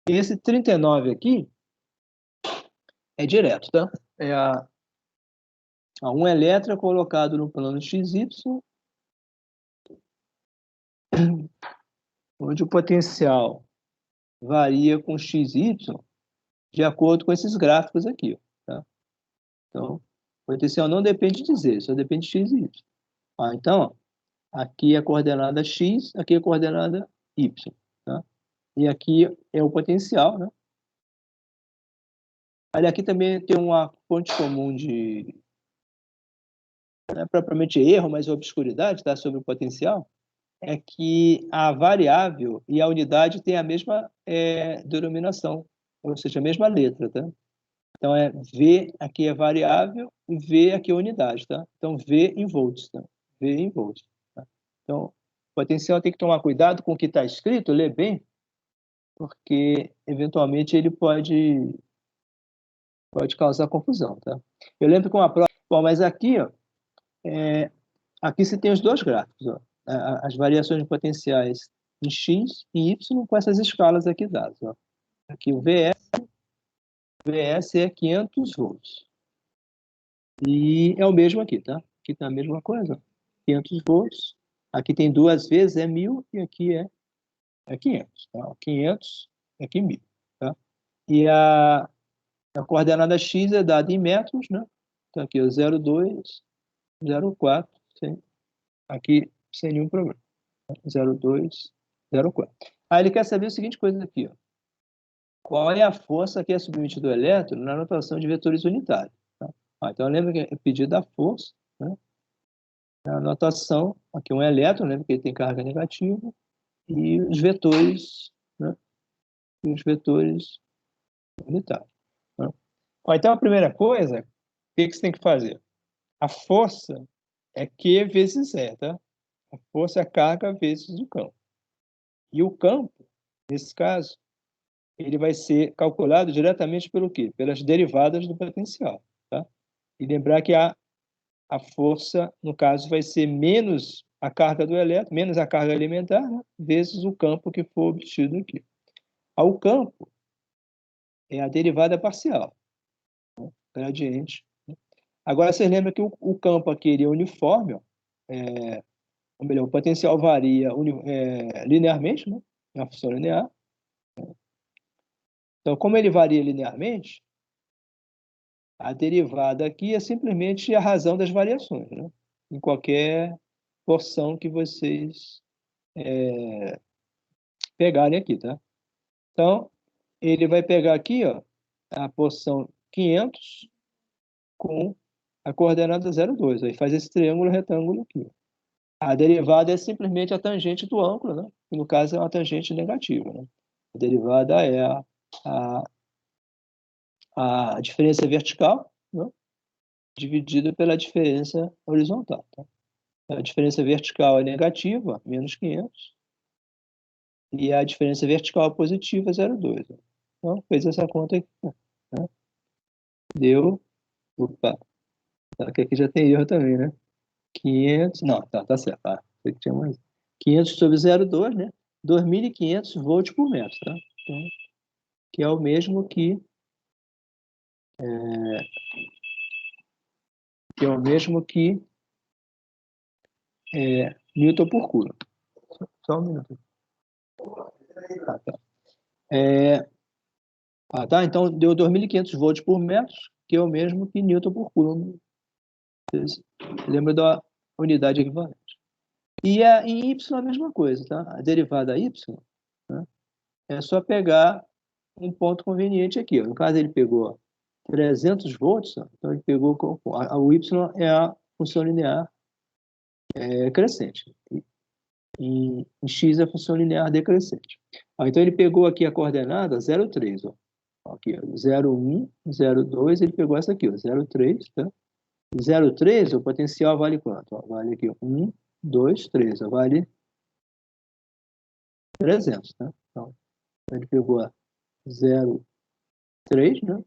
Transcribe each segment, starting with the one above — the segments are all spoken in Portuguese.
Esse 39 aqui é direto, tá? É a 1 elétron colocado no plano XY, onde o potencial varia com XY de acordo com esses gráficos aqui, tá? Então, o potencial não depende de Z, só depende de X e Y. Então, aqui é a coordenada X, aqui é a coordenada Y, tá? E aqui é o potencial, né? Aí aqui também tem uma fonte comum de, não é propriamente erro, mas obscuridade, tá? Sobre o potencial, é que a variável e a unidade têm a mesma denominação, ou seja, a mesma letra, tá? Então, V aqui é variável e V aqui é unidade, tá? Então, V em volts, tá? V em volts. Tá? Então, o potencial tem que tomar cuidado com o que está escrito, ler bem, porque, eventualmente, ele pode causar confusão, tá? Eu lembro que uma prova... Bom, mas aqui, ó, aqui você tem os dois gráficos, ó, as variações de potenciais em X e Y com essas escalas aqui dadas, ó. Aqui o VS é 500 volts. E é o mesmo aqui, tá? Aqui tá a mesma coisa. 500 volts. Aqui tem duas vezes, é 1.000, e aqui é 500. Tá? 500, aqui 1.000. Tá? E a coordenada X é dada em metros, né? Então aqui é 0,2, 0,4, aqui sem nenhum problema. 0,2, 0,4. Aí ele quer saber a seguinte coisa aqui, ó. Qual é a força que é submetida ao elétron na notação de vetores unitários? Tá? Então lembra que é pedido a força, né? A notação, aqui um elétron, lembra que ele tem carga negativa, e os vetores, né? E os vetores unitários. Né? Então, a primeira coisa, o que você tem que fazer? A força é Q vezes E, tá? A força é a carga vezes o campo. E o campo, nesse caso, ele vai ser calculado diretamente pelo quê? Pelas derivadas do potencial, tá? E lembrar que a força, no caso, vai ser menos a carga do elétron, menos a carga elementar, né? Vezes o campo que for obtido aqui. O campo é a derivada parcial, né? Gradiente. Agora, vocês lembram que o campo aqui ele é uniforme, ó, ou melhor, o potencial varia linearmente, né? É uma função linear. Então, como ele varia linearmente, a derivada aqui é simplesmente a razão das variações, né? Em qualquer porção que vocês pegarem aqui, tá? Então, ele vai pegar aqui, ó, a porção 500 com a coordenada 0,2. Aí faz esse triângulo retângulo aqui. A derivada é simplesmente a tangente do ângulo, né? Que no caso é uma tangente negativa, né? A derivada é a diferença vertical, né? Dividida pela diferença horizontal. Tá? A diferença vertical é negativa, menos 500, e a diferença vertical positiva, 0,2. Então, fez essa conta aqui. Né? Deu... Opa, que aqui já tem erro também, né? 500... Não, tá certo. Tá. Sei que tinha mais. 500 sobre 0,2, né? 2.500 volts por metro, tá? Então, que é o mesmo que... Newton por Coulomb. Só um minuto. Tá. Então, deu 2.500 volts por metro, que é o mesmo que Newton por Coulomb. Lembra da unidade equivalente. E em Y a mesma coisa, tá? A derivada Y, né? É só pegar um ponto conveniente aqui. Ó. No caso, ele pegou 300 volts, ó. Então ele pegou... O Y é a função linear crescente. Em X é a função linear decrescente. Então ele pegou aqui a coordenada 0,3. Ó. Aqui, 0,1, 0,2, ele pegou essa aqui, 0,3, tá? 0,3, o potencial vale quanto? Ó, vale aqui 1, 2, 3, ó, vale 300, tá? Então, ele pegou 0,3, né?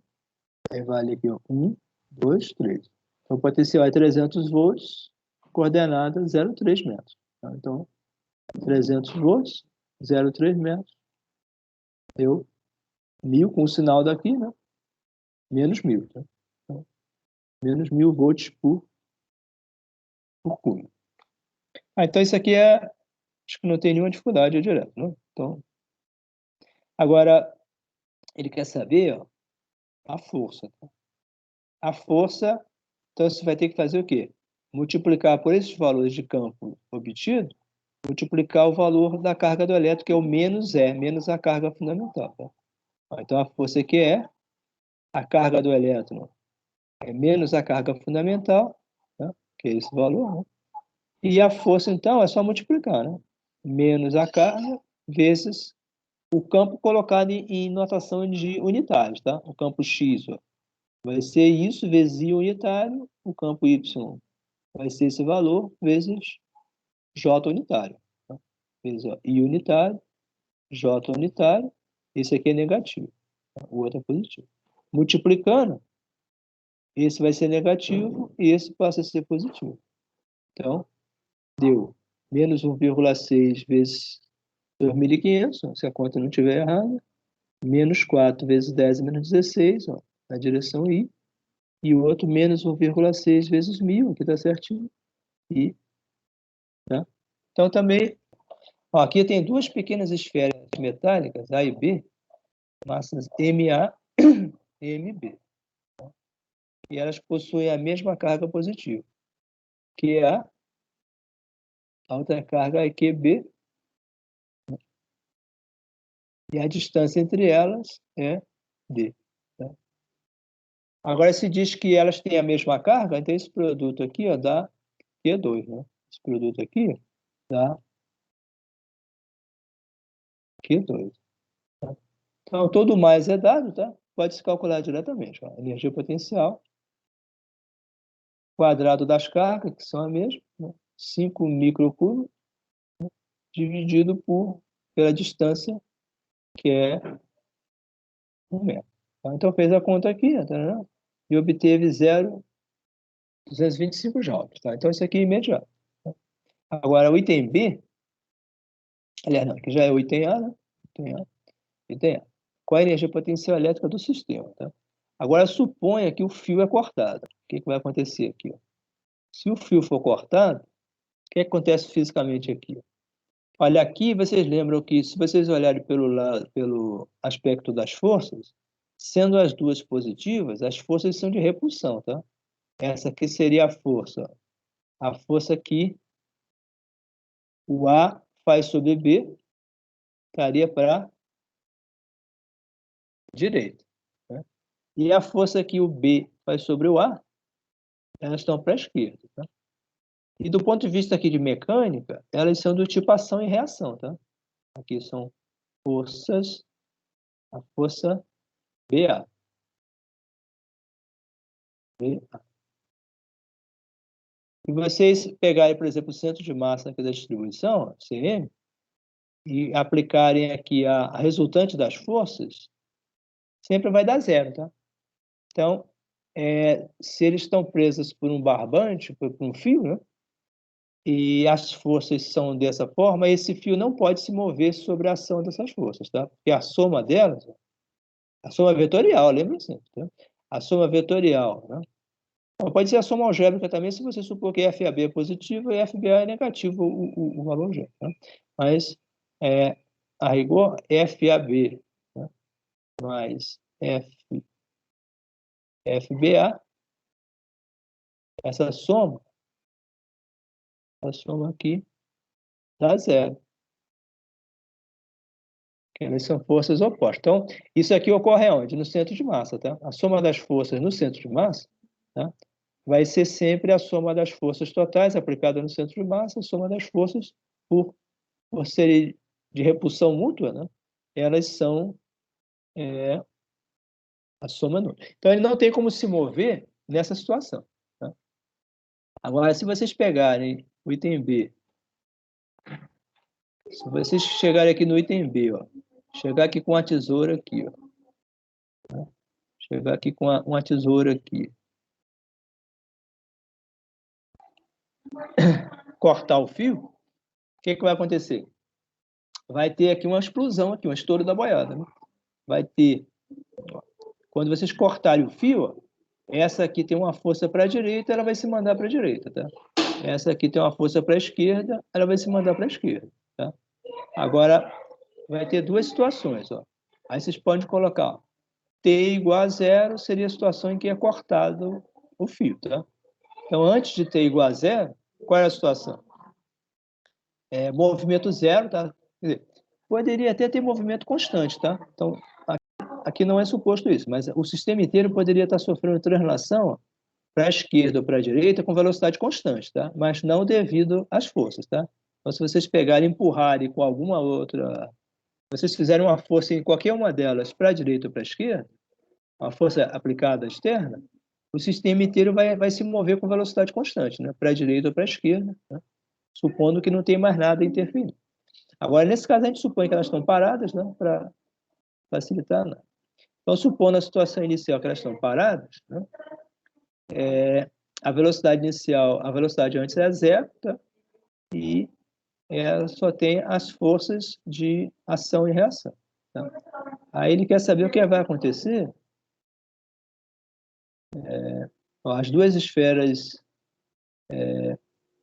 Aí vale aqui 1, 2, 3. Então, o potencial é 300 volts, coordenada 0,3 metros. Tá? Então, 300 volts, 0,3 metros, deu 1000 com o sinal daqui, né? Menos 1000, tá? Então, menos 1000 volts por cunho. Então isso aqui acho que não tem nenhuma dificuldade, é direto, né? Então, agora, ele quer saber, ó, a força. Tá? A força, então você vai ter que fazer o quê? Multiplicar por esses valores de campo obtido, multiplicar o valor da carga do elétron, que é o menos E, menos a carga fundamental. Tá? Então, a força aqui é a carga do elétron, é menos a carga fundamental, tá? Que é esse valor, né? E a força, então, é só multiplicar, né? Menos a carga vezes o campo colocado em notação de unitários, tá? O campo X, ó, vai ser isso vezes I unitário, o campo Y vai ser esse valor vezes J unitário. Tá? Vezes, ó, I unitário, J unitário, esse aqui é negativo, tá? O outro é positivo. Multiplicando, esse vai ser negativo e esse passa a ser positivo. Então, deu menos 1,6 vezes 2.500, se a conta não estiver errada, menos 4 vezes 10 menos 16, ó, na direção I, e o outro menos 1,6 vezes 1000, aqui está certinho, I. Tá? Então, também, ó, aqui tem duas pequenas esferas metálicas, A e B, massas MA e MB. Tá? E elas possuem a mesma carga positiva, que é a outra carga é QB, e a distância entre elas é D. Tá? Agora, se diz que elas têm a mesma carga, então esse produto aqui, ó, dá Q2, né? Esse produto aqui dá Q2. Tá? Então, todo mais é dado, tá? Pode se calcular diretamente. Ó. Energia potencial, quadrado das cargas, que são a mesma, né? 5 microcúbios, né? Dividido pela distância, que é 1 metro. Tá? Então, fez a conta aqui, tá? E obteve 0,225 joules. Tá? Então, isso aqui é imediato. Tá? Agora, o item B, aliás, não, que já é o item A, né? Item A. Qual a energia potencial elétrica do sistema? Tá? Agora, suponha que o fio é cortado. O que vai acontecer aqui? Ó? Se o fio for cortado, o que acontece fisicamente aqui? Olha, aqui vocês lembram que, se vocês olharem pelo aspecto das forças, sendo as duas positivas, as forças são de repulsão, tá? Essa aqui seria a força. A força que o A faz sobre B estaria para a direita. Né? E a força que o B faz sobre o A, elas estão para a esquerda. Tá? E do ponto de vista aqui de mecânica, elas são do tipo ação e reação. Tá? Aqui são forças, a força BA. BA. E vocês pegarem, por exemplo, o centro de massa aqui da distribuição, CM, e aplicarem aqui a resultante das forças, sempre vai dar zero, tá? Então, se eles estão presos por um barbante, por um fio, né? E as forças são dessa forma, esse fio não pode se mover sobre a ação dessas forças, tá? Porque a soma delas, a soma vetorial, lembra sempre, tá? A soma vetorial, né? Pode ser a soma algébrica também, se você supor que FAB é positivo e FBA é negativo, o valor algébrico. Né? Mas, a rigor, FAB, né? Mais FBA, essa soma aqui dá zero. Elas são forças opostas. Então, isso aqui ocorre onde? No centro de massa, tá? A soma das forças no centro de massa, tá? Vai ser sempre a soma das forças totais aplicada no centro de massa, a soma das forças por serem de repulsão mútua, né? Elas são a soma nula. Então, ele não tem como se mover nessa situação. Tá? Agora, se vocês pegarem o item B, se vocês chegarem aqui no item B, ó, chegar aqui com a tesoura aqui, ó, tá? Chegar aqui com uma tesoura aqui, cortar o fio, o que vai acontecer? Vai ter aqui uma explosão, aqui, um estouro da boiada. Né? Vai ter Quando vocês cortarem o fio, ó, essa aqui tem uma força para a direita, ela vai se mandar para a direita, tá? Essa aqui tem uma força para a esquerda, ela vai se mandar para a esquerda, tá? Agora, vai ter duas situações, ó. Aí vocês podem colocar, ó, T igual a zero seria a situação em que é cortado o fio, tá? Então, antes de T igual a zero, qual é a situação? Movimento zero, tá? Quer dizer, poderia até ter movimento constante, tá? Então, aqui não é suposto isso, mas o sistema inteiro poderia estar sofrendo translação para a esquerda ou para a direita com velocidade constante, tá? Mas não devido às forças, tá? Então, se vocês pegarem e empurrarem com alguma outra... Se vocês fizerem uma força em qualquer uma delas para a direita ou para a esquerda, uma força aplicada externa, o sistema inteiro vai se mover com velocidade constante, né? Para a direita ou para a esquerda, né? Supondo que não tem mais nada interferindo. Agora, nesse caso, a gente supõe que elas estão paradas, né? Para facilitar, né? Então, supondo a situação inicial que elas estão paradas, né? A velocidade inicial, a velocidade antes é zero, tá? E ela só tem as forças de ação e reação, tá? Aí ele quer saber o que vai acontecer. Ó, as duas esferas...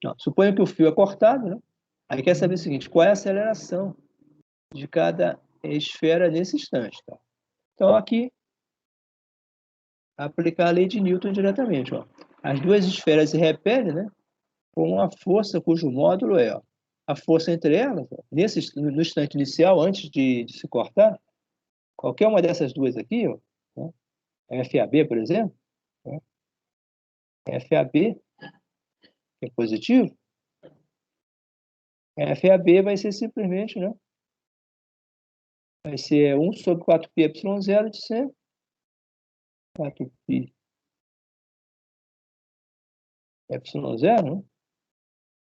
Não, suponha que o fio é cortado, né? Aí quer saber o seguinte, qual é a aceleração de cada esfera nesse instante, tá? Então, aqui, aplicar a lei de Newton diretamente, ó. As duas esferas se repelem, né? Com uma força cujo módulo é, ó, a força entre elas, ó, no instante inicial, antes de se cortar, qualquer uma dessas duas aqui, ó, né, FAB, por exemplo, né, FAB, que é positivo, FAB vai ser simplesmente, né, vai ser 1 sobre 4πy0 de sempre, 4πy ε0, né,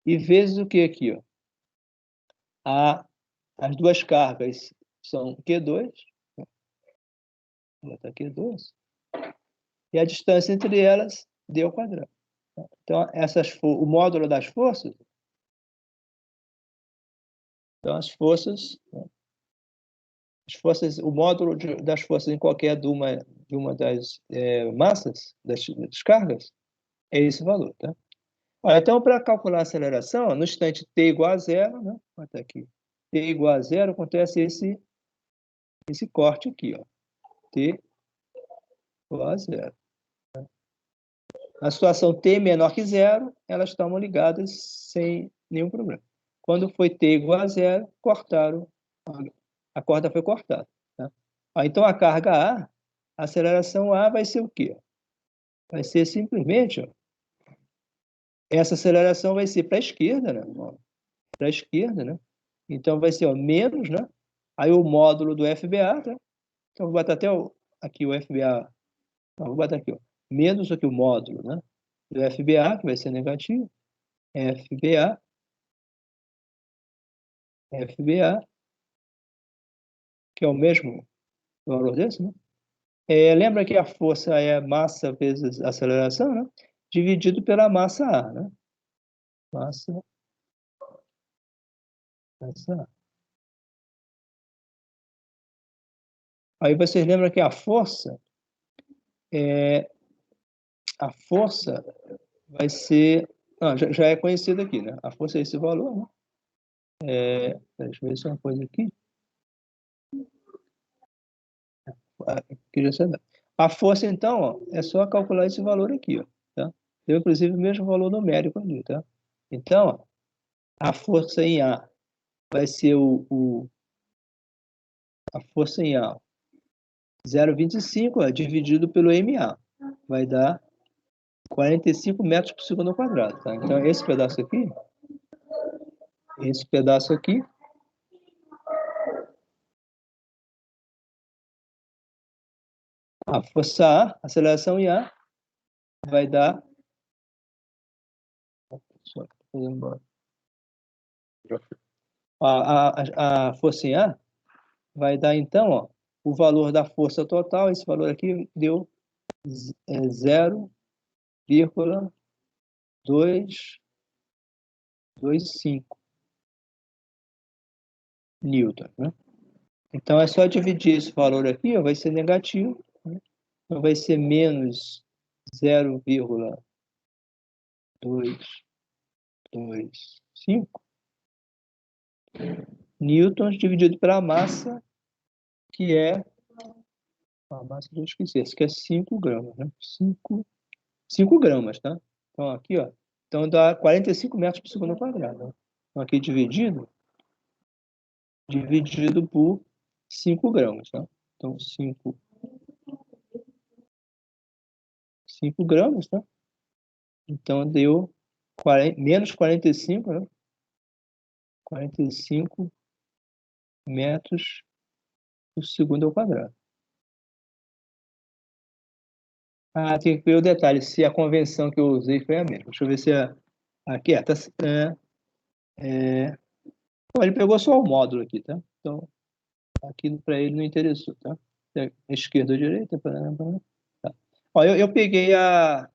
e vezes o que aqui, ó? As duas cargas são Q2, né, vou botar Q2, e a distância entre elas, d ao quadrado. Então, o módulo das forças, então as forças, o módulo das forças em qualquer de uma das massas, das cargas, é esse valor, tá? Olha, então, para calcular a aceleração, ó, no instante t igual a zero, né? Vou botar aqui, t igual a zero, acontece esse corte aqui, ó, t igual a zero. Na situação t menor que zero, elas estão ligadas sem nenhum problema. Quando foi t igual a zero, cortaram, a corda foi cortada, tá? Então, a carga A, a aceleração A vai ser o quê? Vai ser simplesmente, ó, essa aceleração vai ser para a esquerda, né? Para a esquerda, né? Então, vai ser, ó, menos, né? Aí o módulo do FBA, tá? Então, vou botar até aqui o FBA. Não, vou botar aqui, ó, menos aqui o módulo, né? Do FBA, que vai ser negativo. FBA, que é o mesmo valor desse, né? Lembra que a força é massa vezes aceleração, né? Dividido pela massa A, né? Massa A. Aí vocês lembram que a força vai ser... já é conhecida aqui, né? A força é esse valor, né? Deixa eu ver só uma coisa aqui. Aqui já sei. A força, então, ó, é só calcular esse valor aqui, ó, tá? Deu, inclusive, o mesmo valor numérico ali, tá? Então, ó, a força em A vai ser a força em A, 0,25, ó, dividido pelo MA. Vai dar 45 metros por segundo ao quadrado, tá? Então, esse pedaço aqui, a força A, a aceleração em A, vai dar... A força em A vai dar, então, ó, o valor da força total, esse valor aqui deu 0,225 newton, né? Então, é só dividir esse valor aqui, ó, vai ser negativo, né? Então, vai ser menos 0,225 newtons dividido pela massa, que é... A massa que eu esqueci, essa que é 5 gramas, né? 5 gramas, tá? Então, aqui, ó. Então, dá 45 metros por segundo quadrado. Né? Então, aqui dividido por 5 gramas, tá? Então, 5 gramas, tá? Então, deu menos 45, né? 45 metros por segundo ao quadrado. Ah, tem que ver o detalhe, se a convenção que eu usei foi a mesma. Deixa eu ver se é... Aqui, Bom, ele pegou só o módulo aqui, tá? Então, aqui para ele não interessou, tá? Esquerda ou direita? Tá. Ó, eu peguei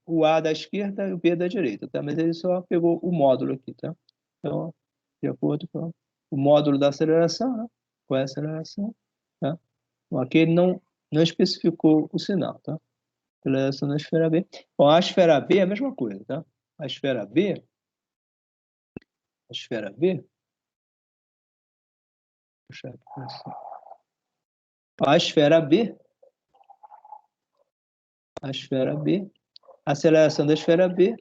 o A da esquerda e o B da direita, tá? Mas ele só pegou o módulo aqui, tá? Então, de acordo com o módulo da aceleração, né? Qual é a aceleração? Tá? Bom, aqui ele não especificou o sinal, tá? Aceleração na esfera B. Bom, a esfera B é a mesma coisa, tá? A esfera B... Puxa, assim. A esfera B, a aceleração da esfera B,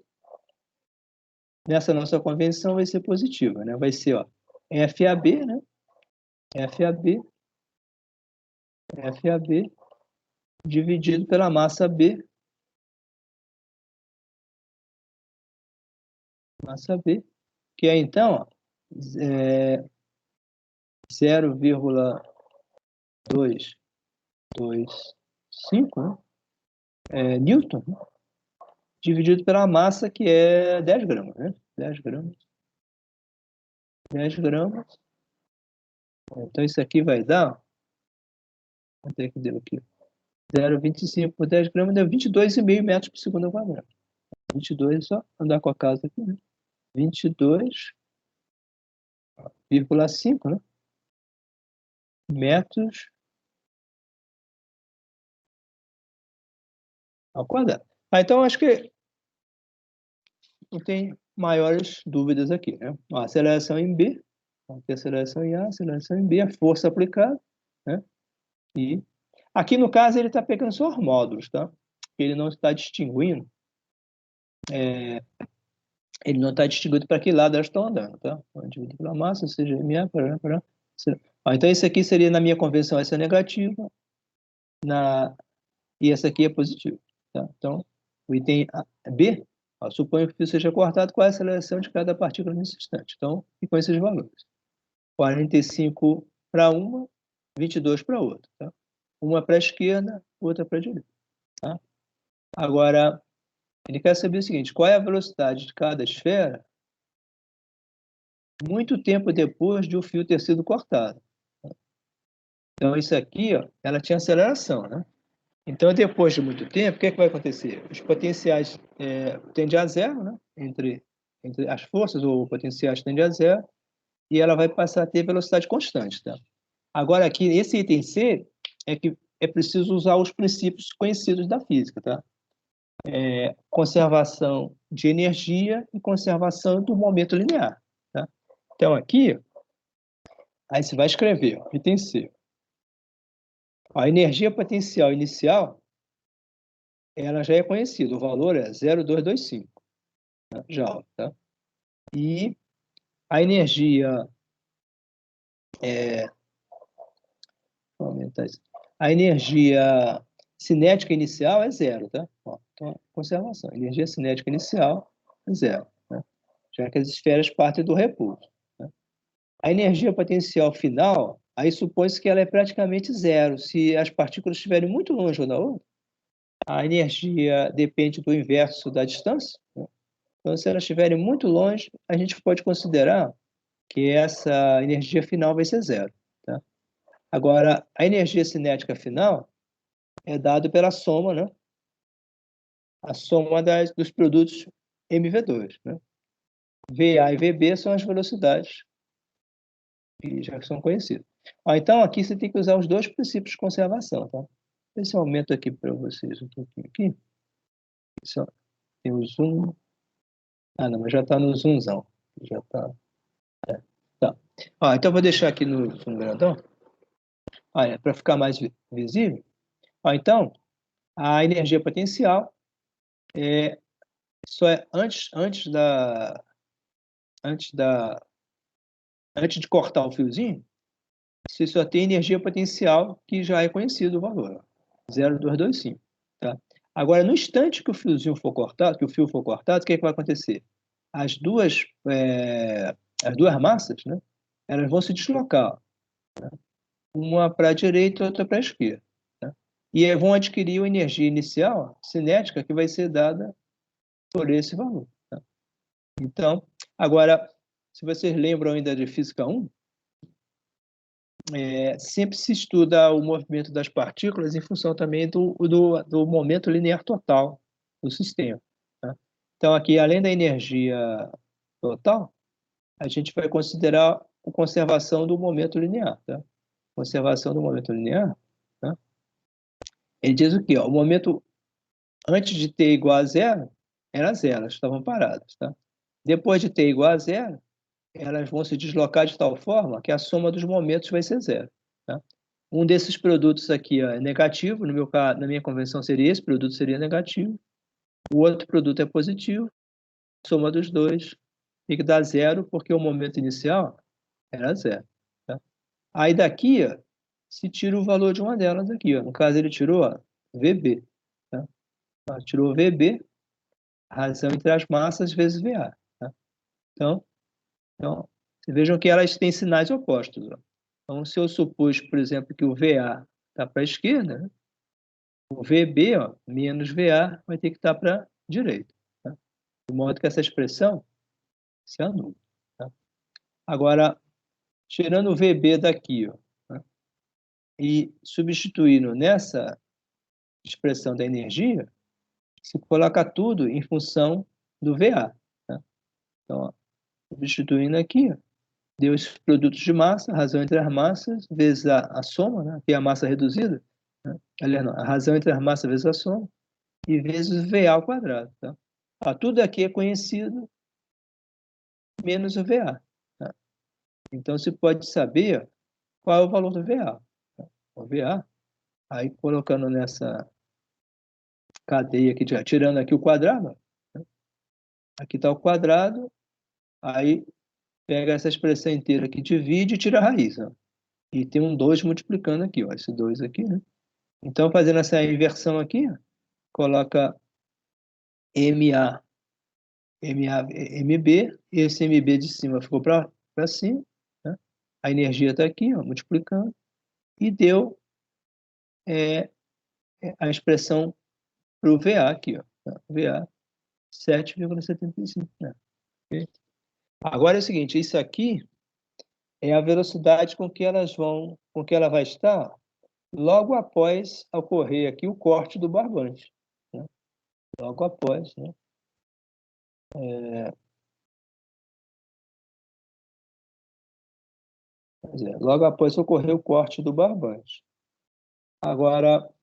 nessa nossa convenção vai ser positiva, né? Vai ser, ó, FAB, né? FAB dividido pela massa B, que é, então, ó, 0,225, né? Newton, né? Dividido pela massa, que é 10 gramas, né? 10 gramas. Então, isso aqui vai dar... Quanto é que deu aqui? 0,25 por 10 gramas deu 22,5 metros por segundo ao quadrado. 22, só andar com a casa aqui, né? 22,5, né? Metros ao quadrado. Então, acho que não tem maiores dúvidas aqui, né? A aceleração em B, aqui a aceleração em A, aceleração em B, a força aplicada, né? E aqui, no caso, ele está pegando só os módulos, tá? Ele não está distinguindo, para que lado elas estão andando, tá? Dividido pela massa, ou seja, MA, então, esse aqui seria, na minha convenção, essa é negativa, e essa aqui é positiva, tá? Então, o item B, suponho que o fio seja cortado, qual é a aceleração de cada partícula nesse instante. Então, e com esses valores. 45 para uma, 22 para outra, tá? Uma para a esquerda, outra para a direita, tá? Agora, ele quer saber o seguinte, qual é a velocidade de cada esfera muito tempo depois de o fio ter sido cortado. Então, isso aqui, ó, ela tinha aceleração, né? Então, depois de muito tempo, o que vai acontecer? Os potenciais tendem a zero, né? Entre as forças, ou potenciais tendem a zero, e ela vai passar a ter velocidade constante, tá? Agora, aqui, esse item C é que é preciso usar os princípios conhecidos da física, tá? Conservação de energia e conservação do momento linear, tá? Então, aqui, aí você vai escrever, ó, item C. A energia potencial inicial, ela já é conhecida, o valor é 0,225 joule, tá? E a energia... Vou aumentar isso. A energia cinética inicial é zero, tá? Ó, então, conservação. Energia cinética inicial é zero, né? Já que as esferas partem do repouso, né? A energia potencial final, aí supõe-se que ela é praticamente zero. Se as partículas estiverem muito longe uma da outra, a energia depende do inverso da distância, né? Então, se elas estiverem muito longe, a gente pode considerar que essa energia final vai ser zero, tá? Agora, a energia cinética final é dada pela soma, né? A soma dos produtos MV2, né? VA e VB são as velocidades que já são conhecidas. Então, aqui você tem que usar os dois princípios de conservação, tá? ver se eu aumento aqui para vocês um pouquinho aqui. Só tem o zoom. Ah, não, mas já está no zoomzão. Já está. Tá. Então, vou deixar aqui no zoom grandão. Para ficar mais visível. Então, a energia potencial só é antes de cortar o fiozinho, você só tem energia potencial que já é conhecido o valor, 0,225, tá? Agora, no instante que o fiozinho for cortado, que o fio for cortado, o que é que vai acontecer? As duas massas, né, elas vão se deslocar, né? Uma para a direita e outra para a esquerda, tá? E aí vão adquirir a energia inicial cinética que vai ser dada por esse valor, tá? Então, agora, se vocês lembram ainda de Física 1, sempre se estuda o movimento das partículas em função também do momento linear total do sistema, tá? Então, aqui, além da energia total, a gente vai considerar a conservação do momento linear, tá? Conservação do momento linear, tá? Ele diz o quê? O momento antes de t igual a zero, era zero, elas estavam paradas, tá? Depois de t igual a zero, elas vão se deslocar de tal forma que a soma dos momentos vai ser zero, tá? Um desses produtos aqui é negativo, no meu caso, na minha convenção seria esse produto seria negativo, o outro produto é positivo, a soma dos dois tem que dar zero, porque o momento inicial era zero, tá? Aí daqui, se tira o valor de uma delas aqui, no caso ele tirou VB, tá? Tirou VB, razão entre as massas vezes VA, tá? Então, vocês vejam que elas têm sinais opostos, ó. Então, se eu supus, por exemplo, que o VA está para a esquerda, né, o VB, menos VA, vai ter que estar para a direita, tá? De modo que essa expressão se anula, tá? Agora, tirando o VB daqui, tá, e substituindo nessa expressão da energia, se coloca tudo em função do VA, tá? Então, substituindo aqui, deu esses produtos de massa, a razão entre as massas, vezes a soma, né, que é a massa reduzida, né? Aliás, não, a razão entre as massas vezes a soma, e vezes VA ao quadrado, tá? Tudo aqui é conhecido, menos o VA, tá? Então, você pode saber qual é o valor do VA, tá? O VA, aí colocando nessa cadeia aqui, tirando aqui o quadrado, né? Aqui está o quadrado, aí pega essa expressão inteira aqui, divide e tira a raiz, ó. E tem um 2 multiplicando aqui, ó, esse 2 aqui, né? Então, fazendo essa inversão aqui, coloca MA, MB, esse MB de cima ficou para cima, né? A energia está aqui, ó, multiplicando, e deu a expressão para o VA aqui, ó, tá? VA 7,75, né? Okay? Agora é o seguinte, isso aqui é a velocidade com que ela vai estar logo após ocorrer aqui o corte do barbante, né? Logo após, né? Logo após ocorrer o corte do barbante. Agora,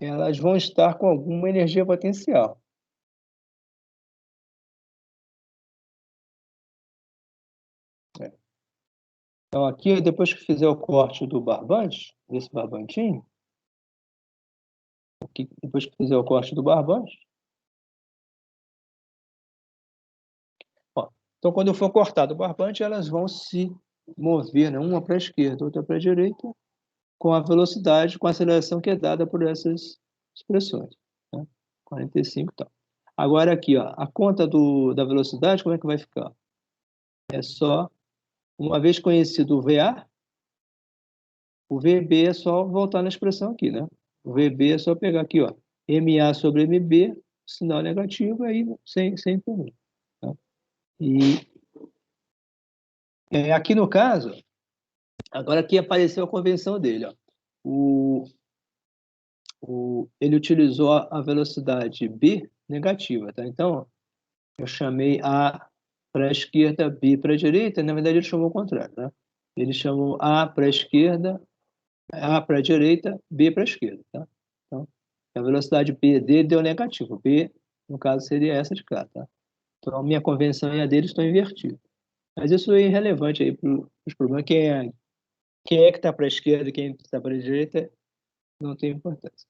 elas vão estar com alguma energia potencial. Então, aqui, depois que fizer o corte do barbante, desse barbantinho, aqui, depois que fizer o corte do barbante, então, quando for cortado o barbante, elas vão se mover, né? Uma para a esquerda, outra para a direita, com a velocidade, com a aceleração que é dada por essas expressões, né? 45 e tal. Agora aqui, ó, a conta da velocidade, como é que vai ficar? É só, uma vez conhecido o VA, o VB é só voltar na expressão aqui, né? O VB é só pegar aqui, ó, MA sobre MB, sinal negativo, aí sem problema, tá? E aqui no caso, agora aqui apareceu a convenção dele, ó. Ele utilizou a velocidade B negativa, tá? Então, eu chamei A para a esquerda, B para a direita, na verdade ele chamou o contrário, né? Ele chamou A para a esquerda, A para a direita, B para a esquerda, tá? Então, a velocidade B dele deu negativo. B, no caso, seria essa de cá, tá? Então, a minha convenção e a dele estão invertidas. Mas isso é irrelevante aí para os problemas. Quem é que está para a esquerda e quem está para a direita não tem importância.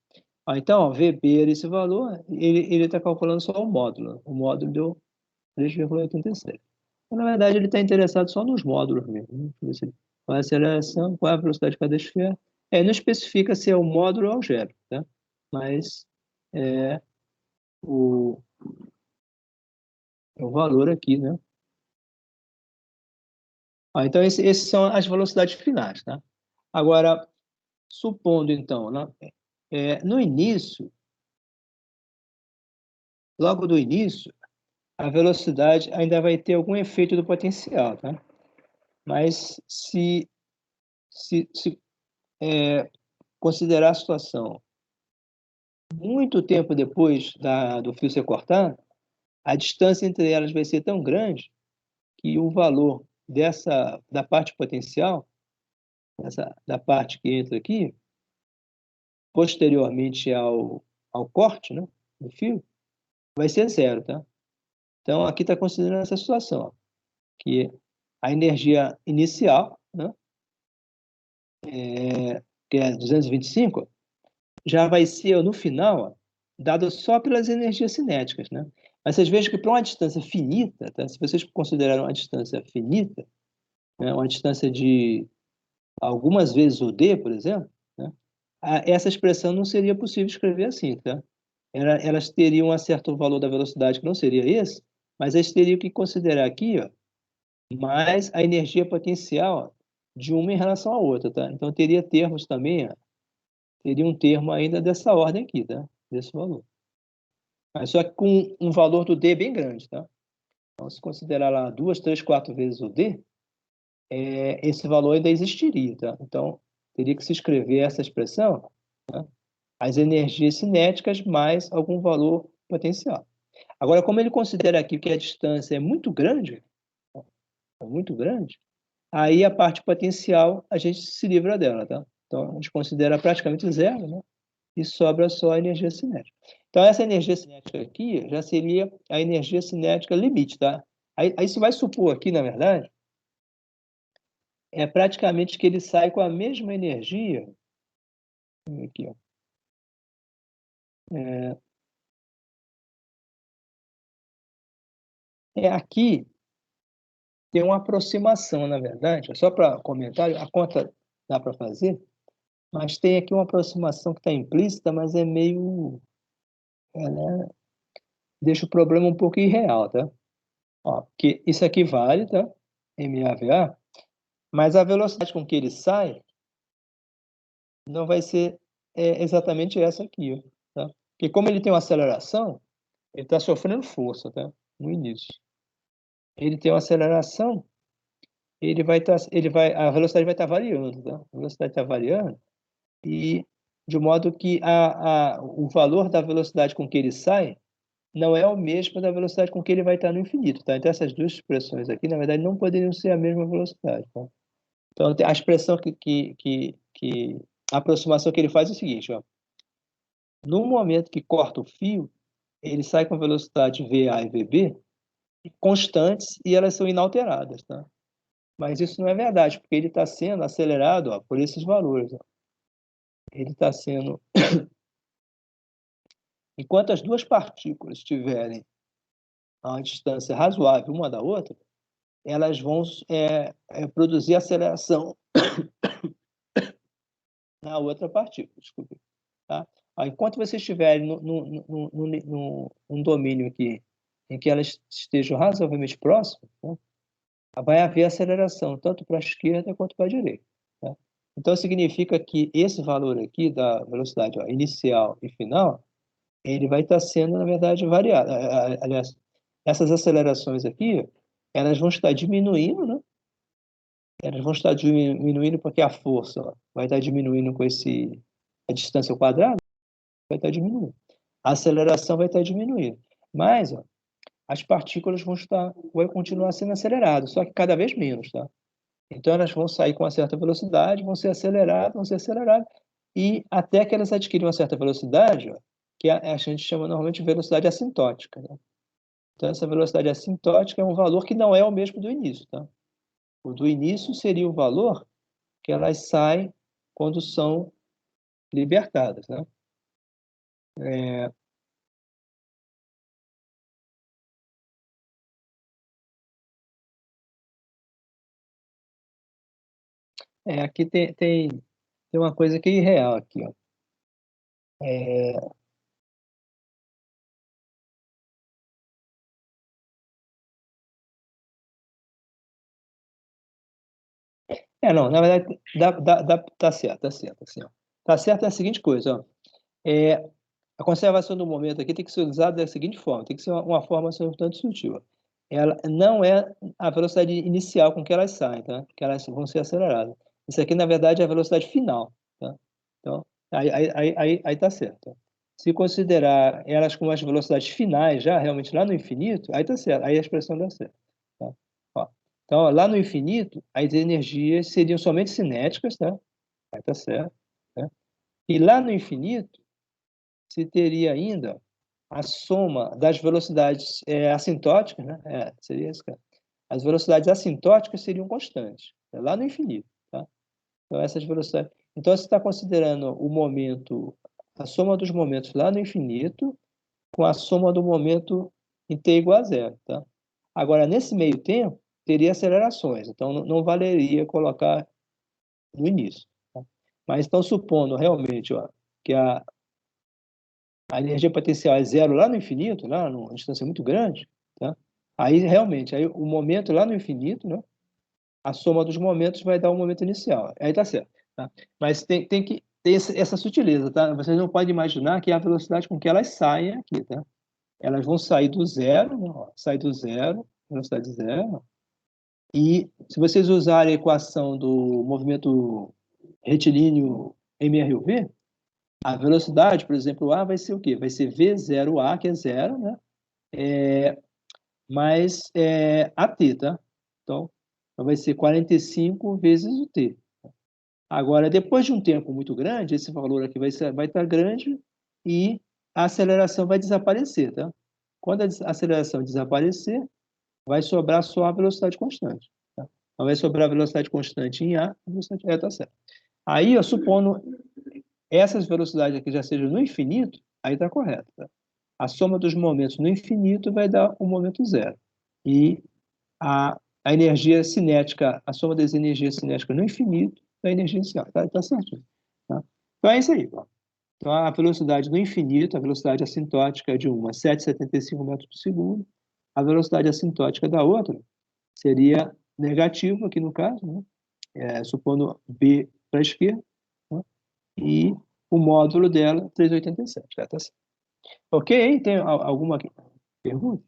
Então, ó, VB era esse valor, ele está calculando só o módulo. O módulo deu 3,86. Então, na verdade, ele está interessado só nos módulos mesmo, né? Qual é a aceleração, qual é a velocidade de cada esfera. Não especifica se é o módulo algébrico, tá? Mas é o, é o valor aqui, né? Então, esses são as velocidades finais, tá? Agora, supondo, então, né, no início, logo do início, a velocidade ainda vai ter algum efeito do potencial, tá? Mas se considerar a situação muito tempo depois do fio ser cortado, a distância entre elas vai ser tão grande que o valor da parte potencial, da parte que entra aqui, posteriormente ao corte, né, do fio, vai ser zero, tá? Então, aqui está considerando essa situação, ó, que a energia inicial, né, que é 225, já vai ser, no final, ó, dado só pelas energias cinéticas, né? Mas vocês vejam que para uma distância finita, tá? Se vocês considerarem uma distância finita, né, uma distância de algumas vezes o d, por exemplo, né, essa expressão não seria possível escrever assim, tá? Elas teriam um certo valor da velocidade que não seria esse, mas eles teriam que considerar aqui, ó, mais a energia potencial, ó, de uma em relação à outra, tá? Então teria termos também, ó, teria um termo ainda dessa ordem aqui, tá? Desse valor. Mas só que com um valor do D bem grande, tá? Então, se considerar lá 2, 3, 4 vezes o D, esse valor ainda existiria, tá? Então, teria que se escrever essa expressão, tá? As energias cinéticas mais algum valor potencial. Agora, como ele considera aqui que a distância é muito grande, aí a parte potencial a gente se livra dela, tá? Então, a gente considera praticamente zero, né? E sobra só a energia cinética. Então, essa energia cinética aqui já seria a energia cinética limite, tá? Aí você vai supor aqui, na verdade, praticamente que ele sai com a mesma energia. Aqui, ó. Aqui tem uma aproximação, na verdade, só para comentário, a conta dá para fazer, mas tem aqui uma aproximação que está implícita, mas é meio. Ela deixa o problema um pouco irreal, tá? Ó, porque isso aqui vale, tá? MAVA, mas a velocidade com que ele sai não vai ser exatamente essa aqui, ó, tá? Porque como ele tem uma aceleração, ele está sofrendo força, tá? No início. Ele tem uma aceleração, a velocidade vai estar variando, tá? A velocidade está variando e de modo que o valor da velocidade com que ele sai não é o mesmo da velocidade com que ele vai estar no infinito, tá? Então essas duas expressões aqui, na verdade, não poderiam ser a mesma velocidade, tá? Então a expressão a aproximação que ele faz é o seguinte, ó. No momento que corta o fio, ele sai com velocidade VA e VB constantes e elas são inalteradas, tá? Mas isso não é verdade, porque ele está sendo acelerado, ó, por esses valores, ó. Ele está sendo... Enquanto as duas partículas estiverem a uma distância razoável uma da outra, elas vão produzir aceleração na outra partícula, desculpe. Tá? Enquanto vocês estiverem num domínio aqui em que elas estejam razoavelmente próximas, né, vai haver aceleração tanto para a esquerda quanto para a direita. Tá? Então, significa que esse valor aqui da velocidade, ó, inicial e final, ele vai estar sendo, na verdade, variado. Aliás, essas acelerações aqui, elas vão estar diminuindo, né? Elas vão estar diminuindo porque a força, ó, vai estar diminuindo com a distância ao quadrado, vai estar diminuindo. A aceleração vai estar diminuindo. Mas, ó, as partículas vão continuar sendo aceleradas, só que cada vez menos, tá? Então, elas vão sair com uma certa velocidade, vão ser aceleradas, e até que elas adquirem uma certa velocidade, ó, que a gente chama normalmente de velocidade assintótica, né? Então, essa velocidade assintótica é um valor que não é o mesmo do início, tá? O do início seria o valor que elas saem quando são libertadas, né? Aqui tem uma coisa que é irreal aqui, ó. É, não, na verdade, tá certo, tá certo, assim, ó. Tá certo é a seguinte coisa, ó. É, a conservação do momento aqui tem que ser usada da seguinte forma, tem que ser uma forma assim, um tanto sutil. Ela não é a velocidade inicial com que elas saem, tá? Que elas vão ser aceleradas. Isso aqui, na verdade, é a velocidade final, tá? Então, aí tá certo. Se considerar elas como as velocidades finais, já realmente lá no infinito, aí tá certo, aí a expressão dá certo, tá? Ó, então, ó, lá no infinito, as energias seriam somente cinéticas, tá? Aí tá certo, né? E lá no infinito, se teria ainda a soma das velocidades assintóticas, né? Seria isso, cara. As velocidades assintóticas seriam constantes, lá no infinito, tá? Então, essas velocidades. Então, você está considerando o momento, a soma dos momentos lá no infinito, com a soma do momento em t igual a zero, tá? Agora, nesse meio tempo, teria acelerações, então não valeria colocar no início, tá? Mas, então, supondo realmente, ó, que a energia potencial é zero lá no infinito, lá numa distância muito grande, tá? Aí, realmente, aí, o momento lá no infinito, né? A soma dos momentos vai dar o momento inicial. Aí tá certo, tá? Mas tem que ter essa sutileza, tá? Vocês não podem imaginar que é a velocidade com que elas saem aqui, tá? Elas vão sair do zero, né? Ó, sai do zero, velocidade zero, e se vocês usarem a equação do movimento retilíneo MRUV, a velocidade, por exemplo, A vai ser o quê? Vai ser V0A, que é zero, né? Mais AT, tá? Então, vai ser 45 vezes o T. Agora, depois de um tempo muito grande, esse valor aqui vai estar grande e a aceleração vai desaparecer, tá? Quando a aceleração desaparecer, vai sobrar só a velocidade constante, tá? Então, vai sobrar a velocidade constante em A, a velocidade tá certo. Aí, supondo essas velocidades aqui já sejam no infinito, aí está correto, tá? A soma dos momentos no infinito vai dar o momento zero. E a energia cinética, a soma das energias cinéticas no infinito da energia inicial. Tá certo? Tá? Então é isso aí. Ó. Então a velocidade no infinito, a velocidade assintótica é de uma 7,75 metros por segundo. A velocidade assintótica da outra seria negativa, aqui no caso, né? Supondo B para a esquerda, né? E o módulo dela, 3,87. Tá certo. Ok? Tem alguma pergunta?